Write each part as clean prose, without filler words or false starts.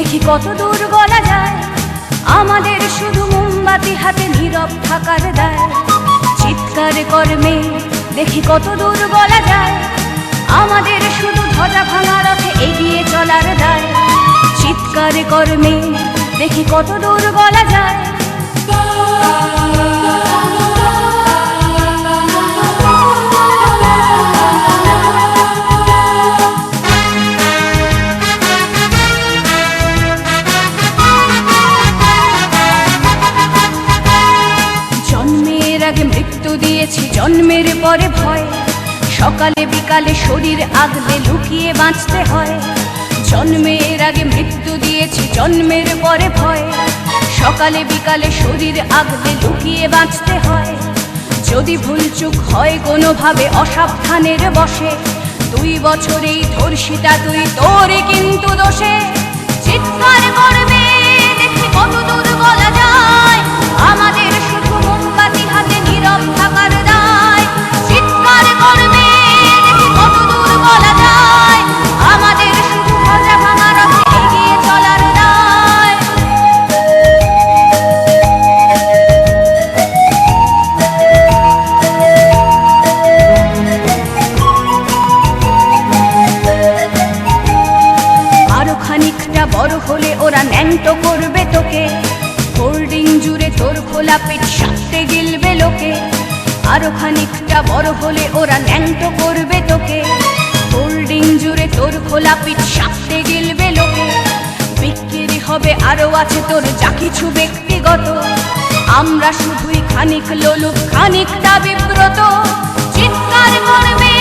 দেখি কত দূর গলা যায়। আমাদের শুধু মোমবাতি হাতে নীরব থাকার দায়। চিৎকার কর্মে দেখি কত দূর গলা যায়। আমাদের শুধু ধ্বজা ভাঙা রথে এগিয়ে চলার দায়। চিৎকার কর্মে দেখি কত দূর গলা যায়। জন্মের আগে মৃত্যু দিয়েছি, জন্মের পরে ভয়। সকালে বিকালে শরীর আগলে লুকিয়ে বাঁচতে হয়। জন্মের আগে মৃত্যু দিয়েছি, জন্মের পরে ভয়। সকালে বিকালে শরীর আগলে লুকিয়ে বাঁচতে হয়। যদি ভুলচুক হয় কোনোভাবে অসাবধানের বশে, 2 বছরেই ধর্ষিতা তুই, তোরে কিন্তু দোষে। চিৎকার করবে দেখি কত দূর গলা যায়। আমাদের শুধু মোমবাতি হাতে নীরব থাকার দায়। চিৎকার করবে দেখি কত দূর গলা যায়। আমাদের শুধু ধ্বজা ভাঙা রথে এগিয়ে চলার দায়। আরো খানিকটা বড় হলে ওরা ন্যাংটো করবে তোকে। হোর্ডিং জুড়ে তোর খোলা পিঠ সাথে গিলবে লোকে। আরো খানিকটা বড় হলে ওরা ন্যাংটো করবে তোকে। হোর্ডিং জুড়ে তোর খোলা পিঠ সাথে গিলবে লোকে। বিক্রি হবে আরো আছে তোর যা কিছু ব্যক্তিগত। আমরা শুধুই খানিক লোলুপ, খানিকটা বিব্রত। চিৎকার করবে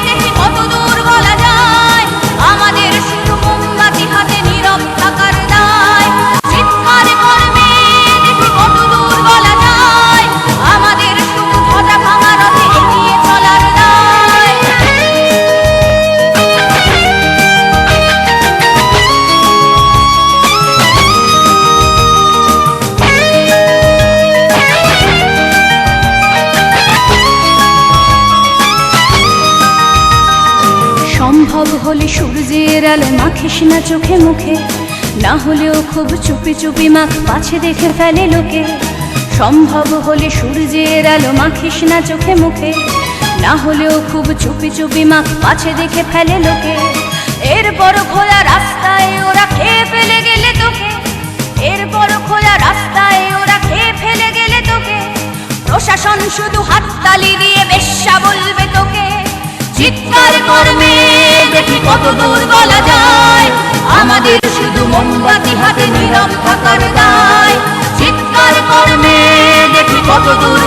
দেখি কত দূর গলা যায়। আমাদের শুধু মোমবাতি হাতে নীরব থাকার দায়। চিৎকার করবে দেখি কত দূর গলা যায়। আমাদের শুধু ধ্বজা ভাঙা রথে এগিয়ে চলার দায়। সম্ভব হলে সূর্যের আলো মাখিস না চোখে মুখে। না হলেও খুব চুপি চুপি মাখ, পাছে দেখে ফেলে লোকে। সম্ভব হলে সূর্যের আলো মাখিস না চোখে মুখে। না হলেও খুব চুপি চুপি মাখ, পাছে দেখে ফেলে লোকে। এরপর খোলা রাস্তায় ওরা খেয়ে ফেলে গেলে তোকে। এরপর খোলা রাস্তায় ওরা খেয়ে ফেলে গেলে তোকে। প্রশাসন শুধু হাততালি দিয়ে বেশ্যা বলবে তোকে। চিৎকার করবে দেখি কত দূর গলা যায়। আমাদের শুধু মোমবাতি হাতে নীরব থাকার দায়। চিৎকার করবে দেখি কত দূর